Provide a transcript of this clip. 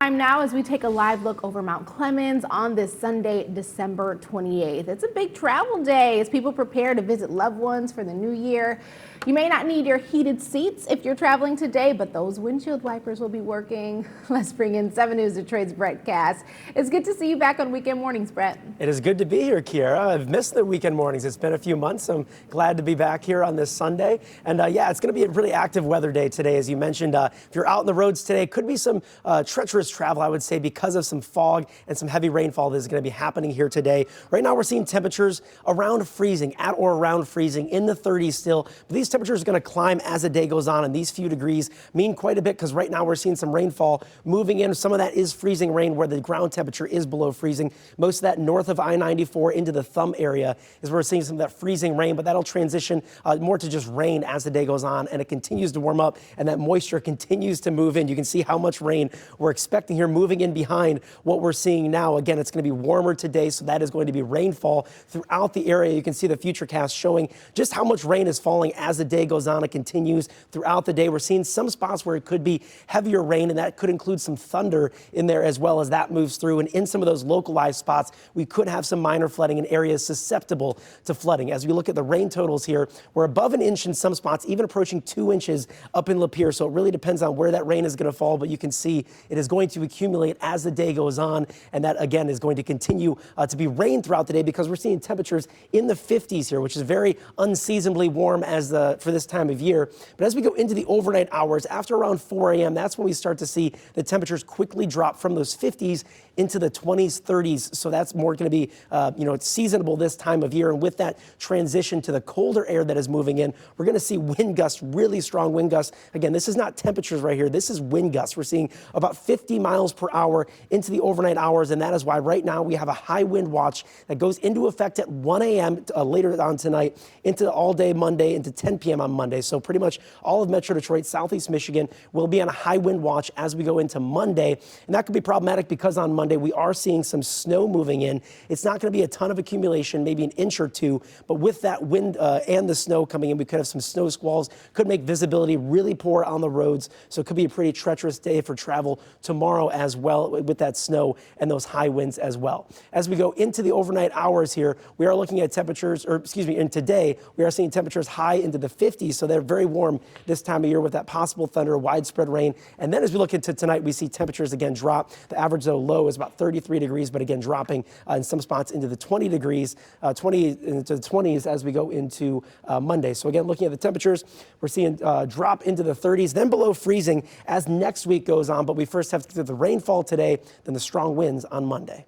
Time now as we take a live look over Mount Clemens on this Sunday, December 28th. It's a big travel day as people prepare to visit loved ones for the new year. You may not need your heated seats if you're traveling today, but those windshield wipers will be working. Let's bring in 7 News Detroit's Brett Cass. It's good to see you back on Weekend Mornings, Brett. It is good to be here, Kiara. I've missed the Weekend Mornings. It's been a few months, so I'm glad to be back here on this Sunday. And yeah, it's going to be a really active weather day today, as you mentioned. If you're out on the roads today, could be some treacherous travel, I would say, because of some fog and some heavy rainfall that is going to be happening here today. Right now, we're seeing temperatures around freezing, at or around freezing, in the 30s still. But these temperatures are going to climb as the day goes on, and these few degrees mean quite a bit because right now we're seeing some rainfall moving in. Some of that is freezing rain where the ground temperature is below freezing. Most of that north of I-94 into the Thumb area is where we're seeing some of that freezing rain, but that'll transition more to just rain as the day goes on, and it continues to warm up, and that moisture continues to move in. You can see how much rain we're expecting here moving in behind what we're seeing now. Again, it's going to be warmer today, so that is going to be rainfall throughout the area. You can see the Futurecast showing just how much rain is falling as the day goes on. It continues throughout the day. We're seeing some spots where it could be heavier rain, and that could include some thunder in there as well as that moves through. And in some of those localized spots, we could have some minor flooding in areas susceptible to flooding. As we look at the rain totals here, we're above an inch in some spots, even approaching 2 inches up in Lapeer. So it really depends on where that rain is going to fall, but you can see it is going to accumulate as the day goes on, and that again is going to continue to be rain throughout the day because we're seeing temperatures in the 50s here, which is very unseasonably warm for this time of year. But as we go into the overnight hours, after around 4 a.m., that's when we start to see the temperatures quickly drop from those 50s into the 20s, 30s. So that's more going to be, it's seasonable this time of year. And with that transition to the colder air that is moving in, we're going to see wind gusts, really strong wind gusts. Again, this is not temperatures right here. This is wind gusts. We're seeing about 50 miles per hour into the overnight hours. And that is why right now we have a high wind watch that goes into effect at 1 a.m. Later on tonight into all day Monday into 10 p.m. on Monday. So pretty much all of Metro Detroit, Southeast Michigan will be on a high wind watch as we go into Monday. And that could be problematic because on Monday we are seeing some snow moving in. It's not going to be a ton of accumulation, maybe an inch or two, but with that wind and the snow coming in, we could have some snow squalls, could make visibility really poor on the roads. So it could be a pretty treacherous day for travel tomorrow as well with that snow and those high winds as well. As we go into the overnight hours here, we are looking at temperatures, and today we are seeing temperatures high into the 50s. So they're very warm this time of year with that possible thunder, widespread rain. And then as we look into tonight, we see temperatures again drop. The average low is about 33 degrees, but again dropping in some spots into the 20 degrees, into the 20s as we go into Monday. So again, looking at the temperatures, we're seeing drop into the 30s, then below freezing as next week goes on. But we first have to get the rainfall today, then the strong winds on Monday.